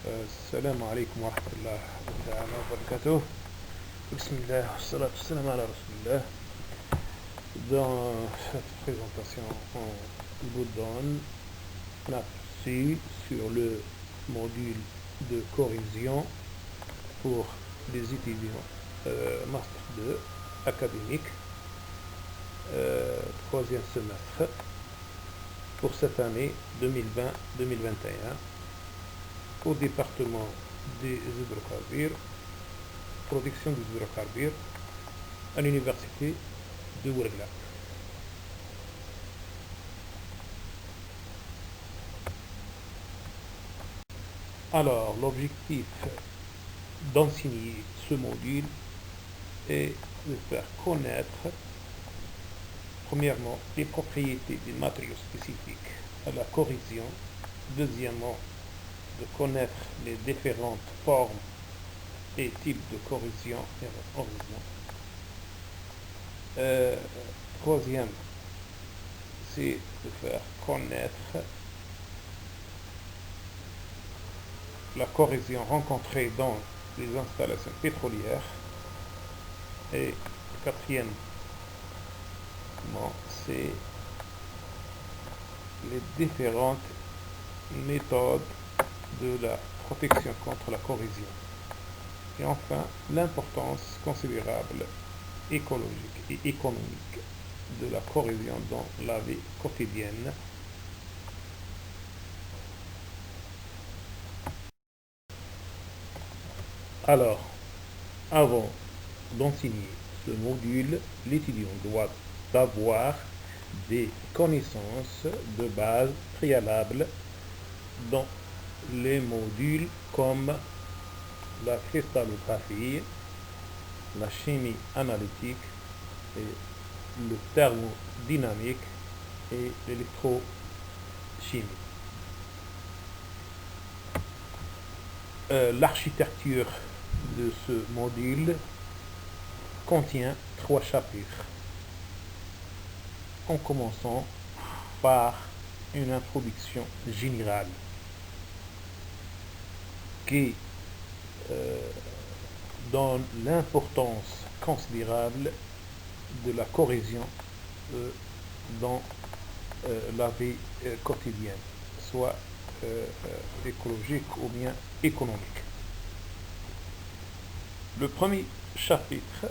السلام عليكم ورحمة الله تعالى وبركاته. بسم الله والصلاة والسلام على رسول الله. Dans cette présentation, on vous donne un aperçu sur le module de correction pour les étudiants Master 2 académique, troisième semestre pour cette année 2020-2021 au département des hydrocarbures, production des hydrocarbures à l'université de Ouargla. Alors, l'objectif d'enseigner ce module est de faire connaître, premièrement, les propriétés des matériaux spécifiques à la corrosion, deuxièmement, de connaître les différentes formes et types de corrosion et érosion. Troisième, c'est de faire connaître la corrosion rencontrée dans les installations pétrolières. Et quatrièmement, c'est les différentes méthodes de la protection contre la corrosion. Et enfin, l'importance considérable écologique et économique de la corrosion dans la vie quotidienne. Alors, avant d'enseigner ce module, l'étudiant doit avoir des connaissances de base préalables dans les modules comme la cristallographie, la chimie analytique, et le thermodynamique et l'électrochimie. L'architecture de ce module contient 3 chapitres, en commençant par une introduction générale qui donne l'importance considérable de la corrosion dans la vie quotidienne, soit écologique ou bien économique. Le premier chapitre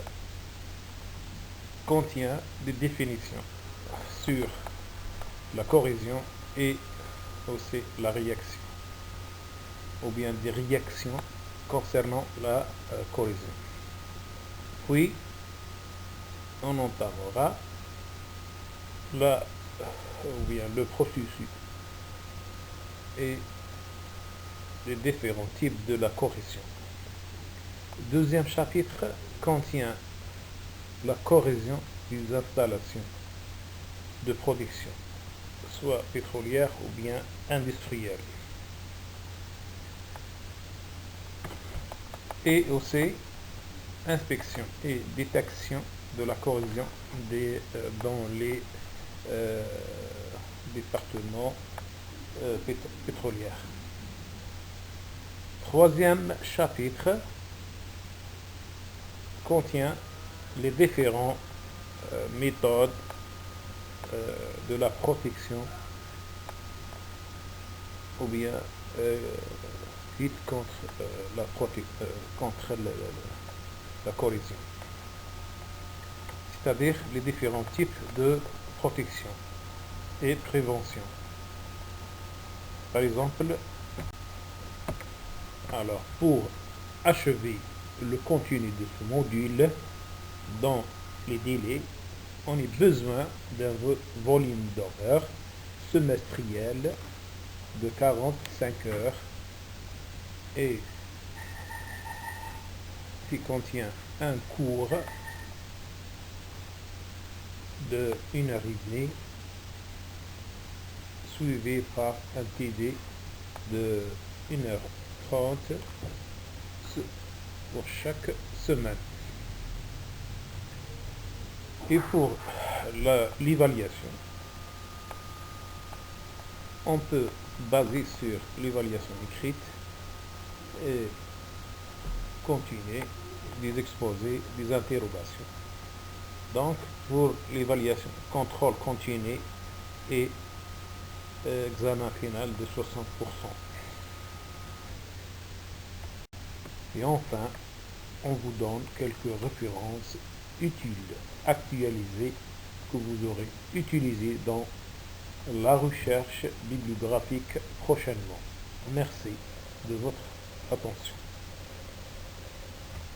contient des définitions sur la corrosion et aussi la réaction, ou bien des réactions concernant la corrosion. Puis, on entamera le processus et les différents types de la corrosion. Le deuxième chapitre contient la corrosion des installations de production, soit pétrolière ou bien industrielle. Et aussi inspection et détection de la corrosion dans les départements pétroliers. Troisième chapitre contient les différentes méthodes de la protection ou bien lutte contre la corrosion, c'est-à-dire les différents types de protection et prévention. Par exemple, alors pour achever le contenu de ce module dans les délais, on a besoin d'un volume d'horaire semestriel de 45 heures et qui contient un cours de 1h30 suivi par un TD de 1h30 pour chaque semaine. Et pour l'évaluation, on peut baser sur l'évaluation écrite et continuer des exposés, des interrogations. Donc, pour l'évaluation, contrôle continu et examen final de 60%. Et enfin, on vous donne quelques références utiles, actualisées, que vous aurez utilisées dans la recherche bibliographique prochainement. Merci de votre attention.